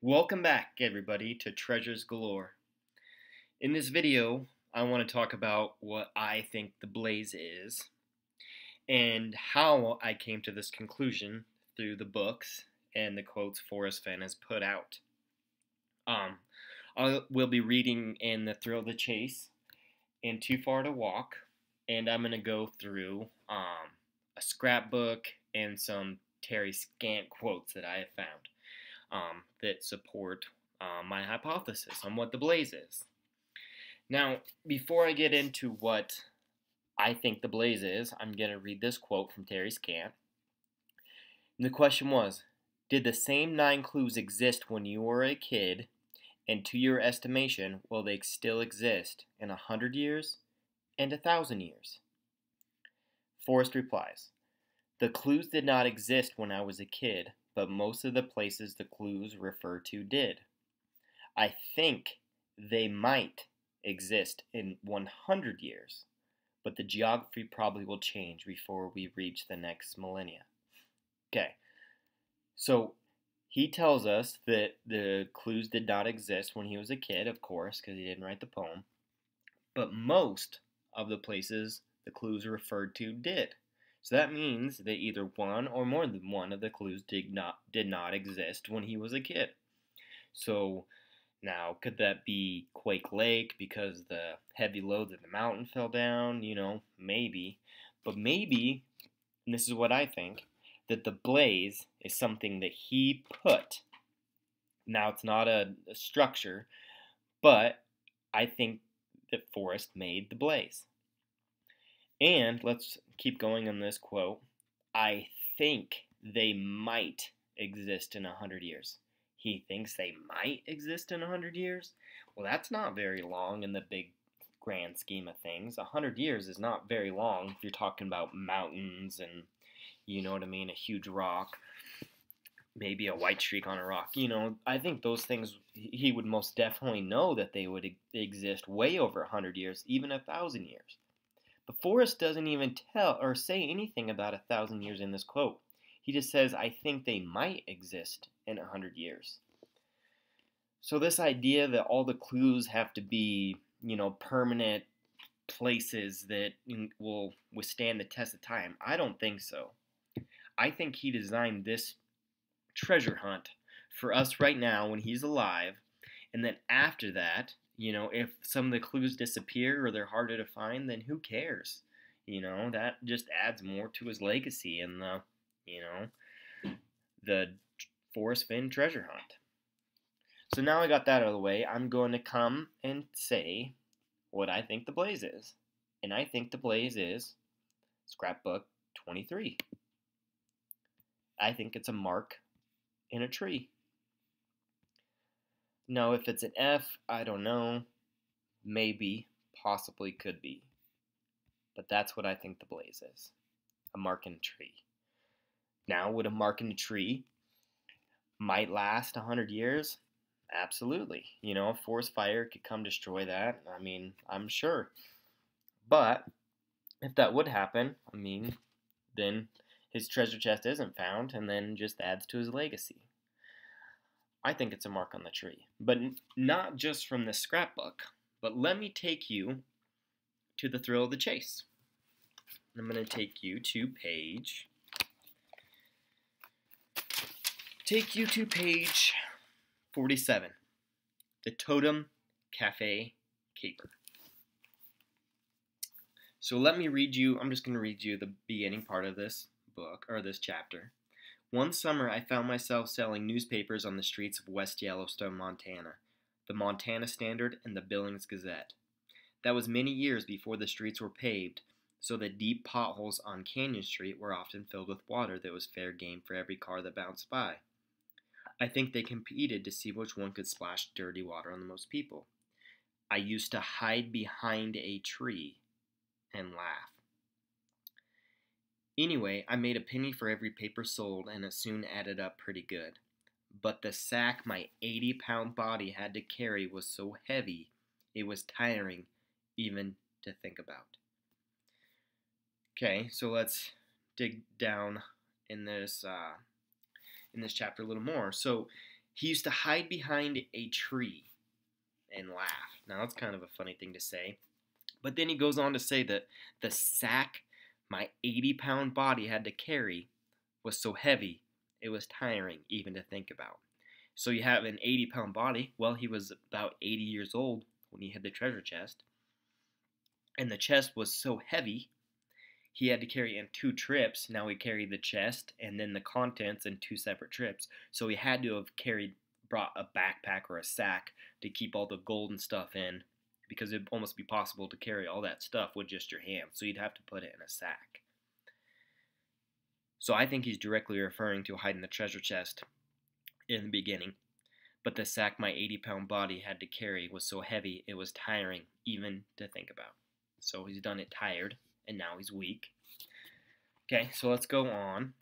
Welcome back, everybody, to Treasures Galore. In this video, I want to talk about what I think the blaze is and how I came to this conclusion through the books and the quotes Forrest Fenn has put out. We'll be reading in The Thrill of the Chase and Too Far to Walk, and I'm going to go through a scrapbook and some Terry Scant quotes that I have found that support my hypothesis on what the blaze is. Now, before I get into what I think the blaze is, I'm going to read this quote from Terry Scant. And the question was, did the same 9 clues exist when you were a kid, and to your estimation, will they still exist in 100 years and 1,000 years? Forrest replies, the clues did not exist when I was a kid, but most of the places the clues refer to did. I think they might exist in 100 years, but the geography probably will change before we reach the next millennia. Okay, so he tells us that the clues did not exist when he was a kid, of course, because he didn't write the poem, but most of the places the clues referred to did. So that means that either one or more than one of the clues did not exist when he was a kid. So now, could that be Quake Lake because the heavy loads of the mountain fell down? Maybe. But maybe, and this is what I think, that the blaze is something that he put. Now, it's not a structure, but I think that Forrest made the blaze. And let's keep going on this quote. I think they might exist in 100 years. He thinks they might exist in 100 years? Well, that's not very long in the big grand scheme of things. 100 years is not very long if you're talking about mountains and, you know what I mean, a huge rock, maybe a white streak on a rock. I think those things, he would most definitely know that they would exist way over 100 years, even 1,000 years. But Forrest doesn't even tell or say anything about 1,000 years in this quote. He just says, I think they might exist in 100 years. So this idea that all the clues have to be, permanent places that will withstand the test of time, I don't think so. I think he designed this treasure hunt for us right now when he's alive, and then after that, if some of the clues disappear or they're harder to find, then who cares? That just adds more to his legacy and the Forrest Fenn treasure hunt. So now I got that out of the way, I'm going to come and say what I think the blaze is. And I think the blaze is scrapbook 23. I think it's a mark in a tree. Now, if it's an F, I don't know. Maybe, possibly could be. But that's what I think the blaze is. A mark in a tree. Now, would a mark in a tree might last 100 years? Absolutely. A forest fire could come destroy that. I'm sure. But if that would happen, then his treasure chest isn't found and then just adds to his legacy. I think it's a mark on the tree. But not just from the scrapbook. But let me take you to the thrill of the chase. I'm going to take you to page 47. The Totem Cafe Caper. So let me read you, I'm just going to read you the beginning part of this book, or this chapter. One summer, I found myself selling newspapers on the streets of West Yellowstone, Montana, the Montana Standard and the Billings Gazette. That was many years before the streets were paved, so the deep potholes on Canyon Street were often filled with water that was fair game for every car that bounced by. I think they competed to see which one could splash dirty water on the most people. I used to hide behind a tree and laugh. Anyway, I made a penny for every paper sold, and it soon added up pretty good. But the sack my 80-pound body had to carry was so heavy, it was tiring even to think about. Okay, so let's dig down in this chapter a little more. So He used to hide behind a tree and laugh. Now, that's kind of a funny thing to say. But then he goes on to say that the sack my 80-pound body had to carry was so heavy, it was tiring even to think about. So you have an 80-pound body. Well, he was about 80 years old when he hid the treasure chest. And the chest was so heavy, he had to carry it in 2 trips. Now he carried the chest and then the contents in 2 separate trips. So he had to have brought a backpack or a sack to keep all the gold and stuff in, because it'd almost be possible to carry all that stuff with just your hands. So you'd have to put it in a sack. So I think he's directly referring to hiding the treasure chest in the beginning. But the sack my 80-pound body had to carry was so heavy it was tiring even to think about. So he's done it tired, and now he's weak. Okay, so let's go on.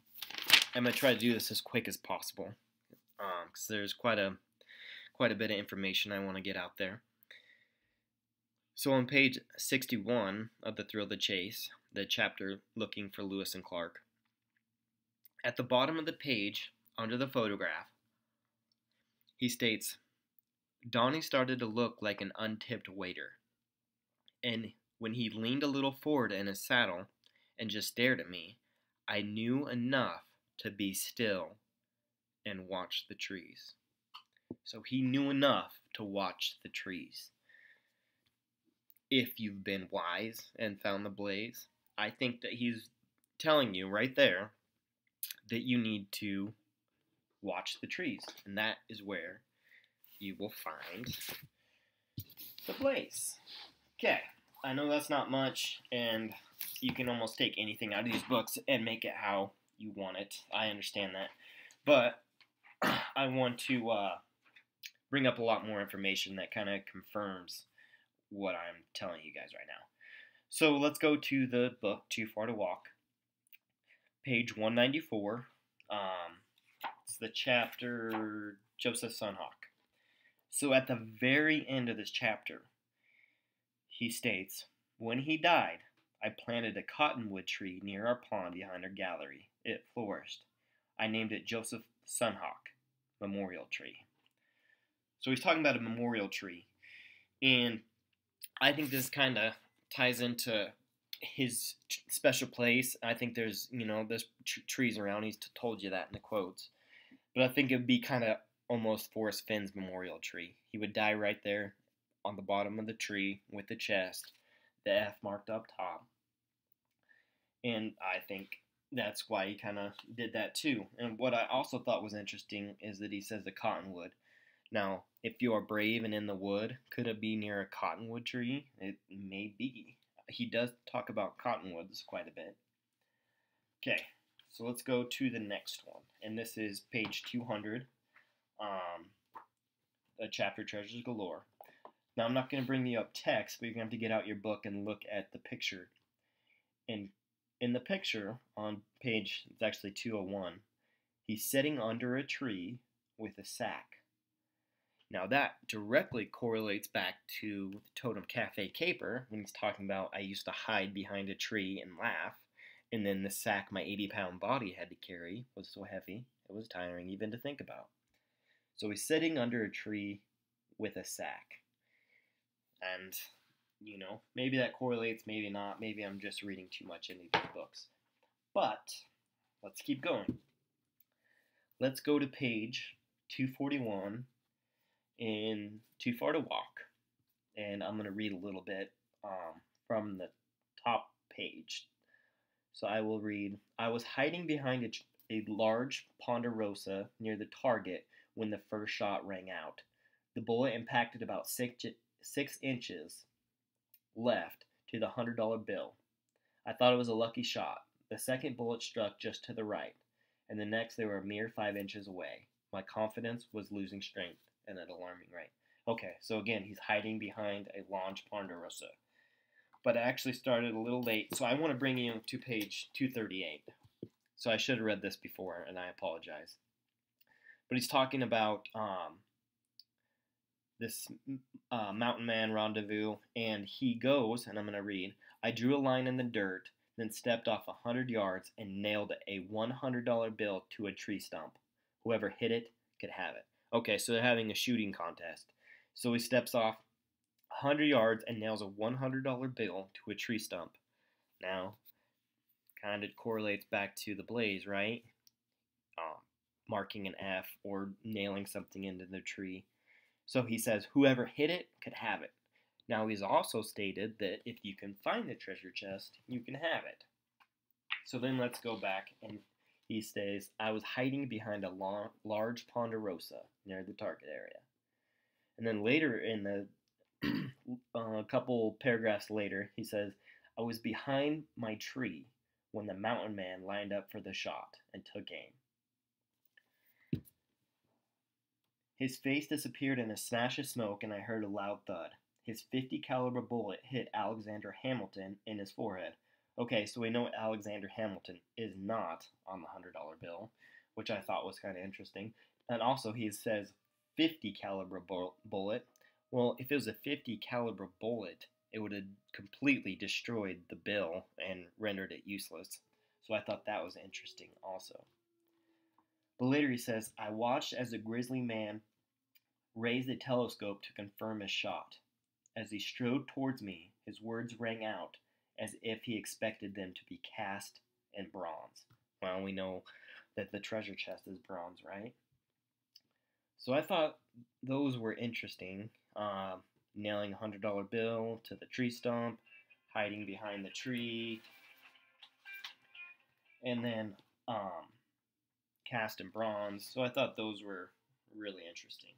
I'm going to try to do this as quick as possible, because there's quite a bit of information I want to get out there. So on page 61 of The Thrill of the Chase, the chapter Looking for Lewis and Clark, at the bottom of the page, under the photograph, he states, Donnie started to look like an untipped waiter, and when he leaned a little forward in his saddle and just stared at me, I knew enough to be still and watch the trees. So he knew enough to watch the trees. If you've been wise and found the blaze, I think that he's telling you right there that you need to watch the trees, and that is where you will find the blaze. Okay, I know that's not much, and you can almost take anything out of these books and make it how you want it. I understand that, but I want to bring up a lot more information that kind of confirms what I'm telling you guys right now. So let's go to the book, Too Far to Walk, page 194. It's the chapter Joseph Sunhawk. So at the very end of this chapter, he states, when he died, I planted a cottonwood tree near our pond behind our gallery at Forrest. I named it Joseph Sunhawk Memorial Tree. So he's talking about a memorial tree. And I think this kind of ties into his special place. I think there's trees around. He's told you that in the quotes. But I think it would be kind of almost Forrest Fenn's memorial tree. He would die right there on the bottom of the tree with the chest, the F marked up top. And I think that's why he kind of did that too. And what I also thought was interesting is that he says the cottonwood. Now, if you are brave and in the wood, could it be near a cottonwood tree? It may be. He does talk about cottonwoods quite a bit. Okay, so let's go to the next one. And this is page 200, the chapter Treasures Galore. Now, I'm not going to bring you up text, but you're going to have to get out your book and look at the picture. And in the picture, on page, it's actually 201, he's sitting under a tree with a sack. Now that directly correlates back to the Totem Cafe caper when he's talking about I used to hide behind a tree and laugh, and then the sack my 80-pound body had to carry was so heavy it was tiring even to think about. So he's sitting under a tree with a sack. And, maybe that correlates, maybe not. Maybe I'm just reading too much into these books. But let's keep going. Let's go to page 241 in Too Far to Walk, and I'm going to read a little bit from the top page. So I will read, I was hiding behind a large ponderosa near the target when the first shot rang out. The bullet impacted about 6 inches left to the $100 bill. I thought it was a lucky shot. The second bullet struck just to the right, and the next they were a mere 5 inches away. My confidence was losing strength at an alarming rate. Okay, so again, he's hiding behind a large ponderosa. But I actually started a little late, so I want to bring you to page 238. So I should have read this before, and I apologize. But he's talking about this mountain man rendezvous, and he goes, and I'm going to read, I drew a line in the dirt, then stepped off 100 yards and nailed a $100 bill to a tree stump. Whoever hit it could have it. Okay, so they're having a shooting contest. So he steps off 100 yards and nails a $100 bill to a tree stump. Now, kind of correlates back to the blaze, right? Um, Marking an F or nailing something into the tree. So he says whoever hit it could have it. Now he's also stated that if you can find the treasure chest, you can have it. So then let's go back and he says, I was hiding behind a large ponderosa near the target area. And then later in the a couple paragraphs later, he says, I was behind my tree when the mountain man lined up for the shot and took aim. His face disappeared in a smash of smoke, and I heard a loud thud. His 50 caliber bullet hit Alexander Hamilton in his forehead. Okay, so we know Alexander Hamilton is not on the $100 bill, which I thought was kind of interesting. And also he says 50 caliber bullet. Well, if it was a 50 caliber bullet, it would have completely destroyed the bill and rendered it useless. So I thought that was interesting also. But later he says, I watched as the grizzly man raised the telescope to confirm his shot. As he strode towards me, his words rang out as if he expected them to be cast in bronze. Well, we know that the treasure chest is bronze, right? So I thought those were interesting. Nailing a $100 bill to the tree stump, hiding behind the tree, and then cast in bronze. So I thought those were really interesting.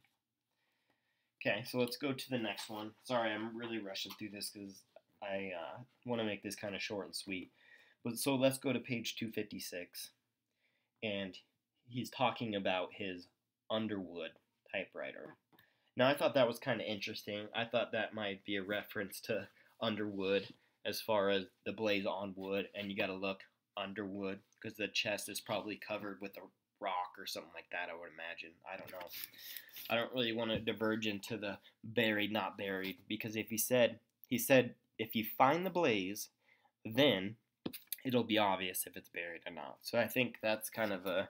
Okay, so let's go to the next one. Sorry, I'm really rushing through this because I want to make this kind of short and sweet. But so let's go to page 256, and he's talking about his Underwood typewriter. Now I thought that was kind of interesting. I thought that might be a reference to Underwood as far as the blaze on wood, and you got to look Underwood because the chest is probably covered with a rock or something like that, I would imagine. I don't know. I don't really want to diverge into the buried, not buried, because if he said if you find the blaze, then it'll be obvious if it's buried or not. So I think that's kind of a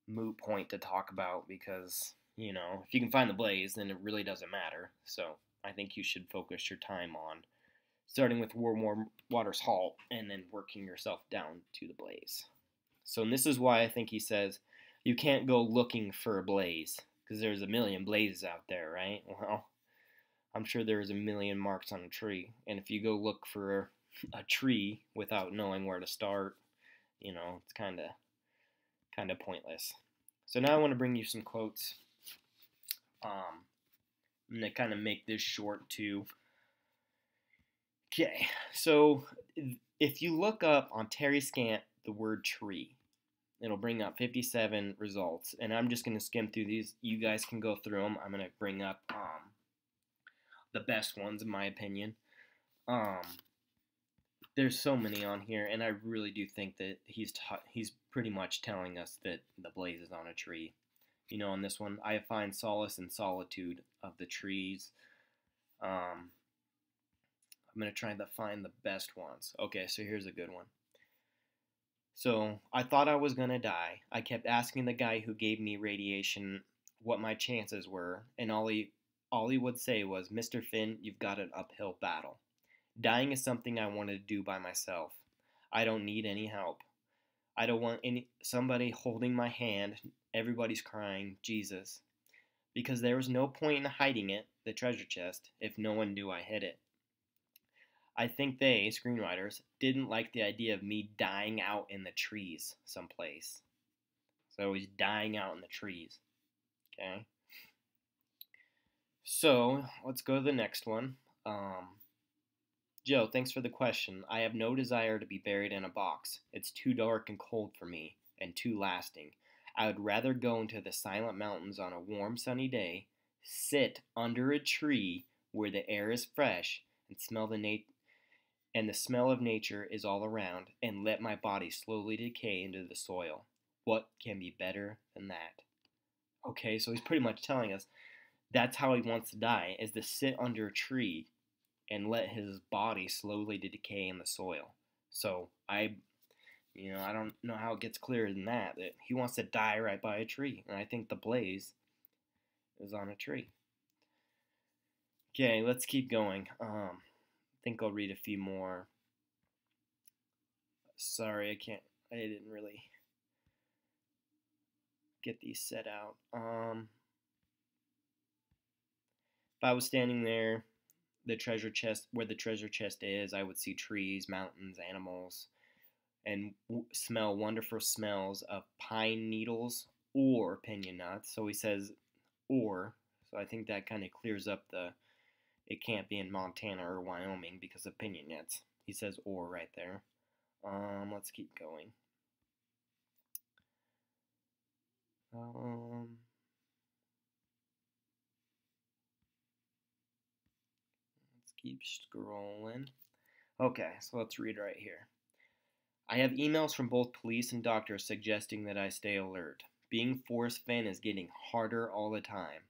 moot point to talk about because, you know, if you can find the blaze, then it really doesn't matter. So I think you should focus your time on starting with Warm Water's Halt and then working yourself down to the blaze. So and this is why I think he says you can't go looking for a blaze because there's a million blazes out there, right? Well, I'm sure there's a million marks on a tree, and if you go look for a tree without knowing where to start, you know, it's kind of pointless. So now I want to bring you some quotes. I'm gonna kind of make this short too. Okay, so if you look up on Terry Scant the word tree, it'll bring up 57 results, and I'm just gonna skim through these. You guys can go through them. I'm gonna bring up the best ones in my opinion. There's so many on here, and I really do think that he's pretty much telling us that the blaze is on a tree. You know, on this one, I find solace in solitude of the trees. I'm gonna try to find the best ones. Okay, so here's a good one. So I thought I was gonna die. I kept asking the guy who gave me radiation what my chances were, and all he would say was, Mr. Fenn, you've got an uphill battle. Dying is something I wanted to do by myself. I don't need any help. I don't want somebody holding my hand. Everybody's crying, Jesus. Because there was no point in hiding it, the treasure chest, if no one knew I hid it. I think they, screenwriters, didn't like the idea of me dying out in the trees someplace. So he's dying out in the trees. Okay? So, let's go to the next one. Joe, thanks for the question. I have no desire to be buried in a box. It's too dark and cold for me, and too lasting. I would rather go into the silent mountains on a warm, sunny day, sit under a tree where the air is fresh, and the smell of nature is all around, and let my body slowly decay into the soil. What can be better than that? Okay, so he's pretty much telling us that's how he wants to die, is to sit under a tree and let his body slowly decay in the soil. So I don't know how it gets clearer than that he wants to die right by a tree. And I think the blaze is on a tree. Okay, let's keep going. I think I'll read a few more. Sorry, I didn't really get these set out. If I was standing there, the treasure chest, where the treasure chest is, I would see trees, mountains, animals, and smell wonderful smells of pine needles or pinyon nuts. So he says or, so I think that kind of clears up it can't be in Montana or Wyoming because of pinyon nuts. He says or right there. Let's keep going. Let's keep scrolling. Okay, so let's read right here. I have emails from both police and doctors suggesting that I stay alert. Being Forrest Fenn is getting harder all the time,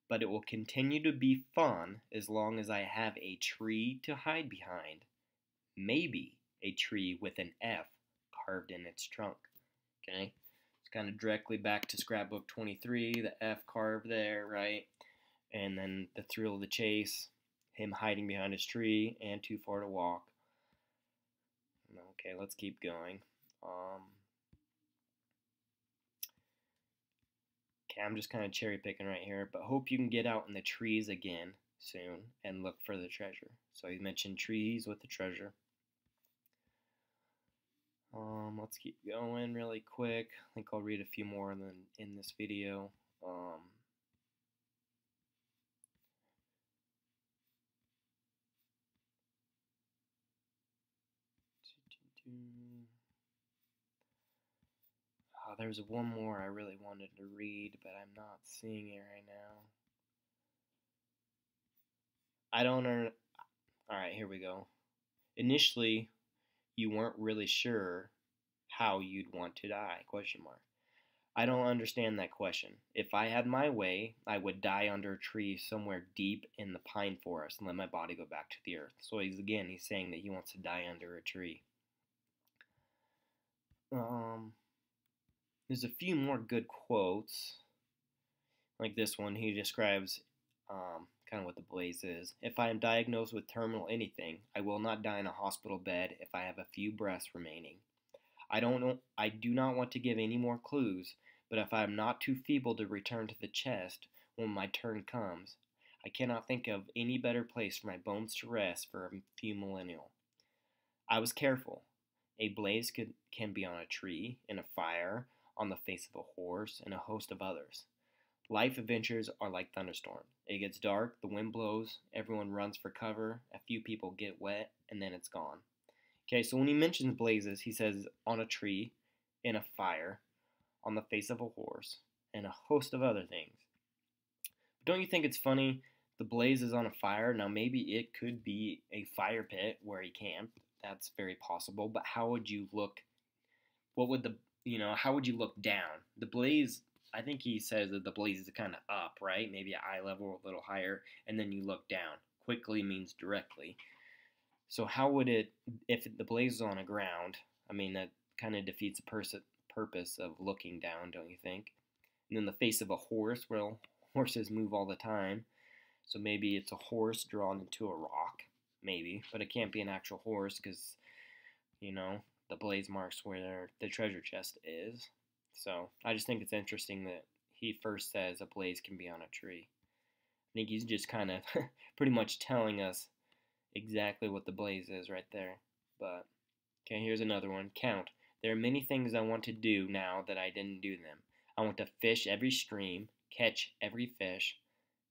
but it will continue to be fun as long as I have a tree to hide behind. Maybe a tree with an F carved in its trunk. Okay? It's kind of directly back to scrapbook 23, the F carved there, right? And then the thrill of the chase, him hiding behind his tree, and too far to walk. Okay, let's keep going. Okay, I'm just kind of cherry picking right here, but hope you can get out in the trees again soon and look for the treasure. So he mentioned trees with the treasure. Let's keep going really quick. I think I'll read a few more in this video. There's one more I really wanted to read, but I'm not seeing it right now. I don't know. Alright, here we go. Initially, you weren't really sure how you'd want to die, question mark. I don't understand that question. If I had my way, I would die under a tree somewhere deep in the pine forest and let my body go back to the earth. So he's saying that he wants to die under a tree. There's a few more good quotes. Like this one, he describes kind of what the blaze is. If I am diagnosed with terminal anything, I will not die in a hospital bed if I have a few breaths remaining. I do not want to give any more clues, but if I am not too feeble to return to the chest when my turn comes, I cannot think of any better place for my bones to rest for a few millennia. I was careful. A blaze can be on a tree, in a fire, on the face of a horse, and a host of others. Life adventures are like thunderstorms. It gets dark, the wind blows, everyone runs for cover, a few people get wet, and then it's gone. Okay, so when he mentions blazes, he says on a tree, in a fire, on the face of a horse, and a host of other things. Don't you think it's funny? The blaze is on a fire. Now maybe it could be a fire pit where he camped. That's very possible. But how would you look? How would you look down? The blaze, I think he says that the blaze is kind of up, right? Maybe at eye level or a little higher, and then you look down. Quickly means directly. So how would it, if the blaze is on the ground, I mean, that kind of defeats the purpose of looking down, don't you think? And then the face of a horse, well, horses move all the time. So maybe it's a horse drawn into a rock, maybe. But it can't be an actual horse because, the blaze marks where the treasure chest is. So I just think it's interesting that he first says a blaze can be on a tree. I think he's just kind of pretty much telling us exactly what the blaze is right there. But, okay, here's another one. Count. There are many things I want to do now that I didn't do them. I want to fish every stream, catch every fish,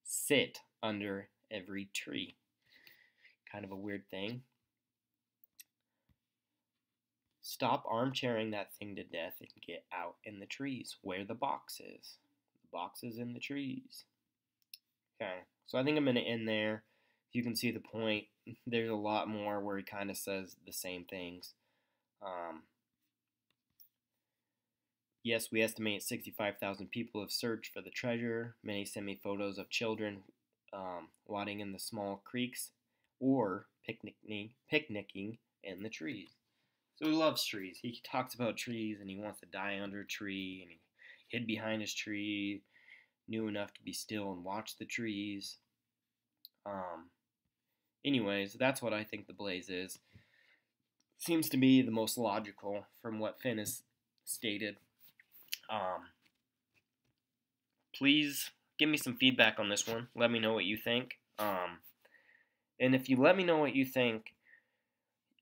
sit under every tree. Kind of a weird thing. Stop armchairing that thing to death and get out in the trees where the box is. The box is in the trees. Okay, so I think I'm going to end there. You can see the point. There's a lot more where he kind of says the same things. Yes, we estimate 65,000 people have searched for the treasure. Many send me photos of children wading in the small creeks or picnicking in the trees. So he loves trees. He talks about trees and he wants to die under a tree and he hid behind his tree. knew enough to be still and watch the trees. Anyways, that's what I think the blaze is. Seems to be the most logical from what Fenn has stated. Please give me some feedback on this one. Let me know what you think. And if you let me know what you think,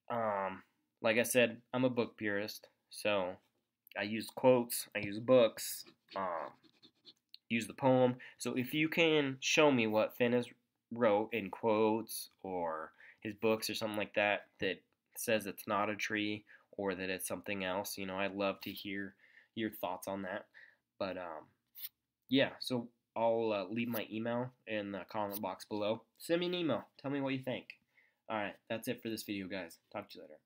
like I said, I'm a book purist, so I use quotes, I use books, use the poem. So if you can show me what Fenn has wrote in quotes or his books or something like that that says it's not a tree or that it's something else, I'd love to hear your thoughts on that. But yeah, so I'll leave my email in the comment box below. Send me an email. Tell me what you think. Alright, that's it for this video, guys. Talk to you later.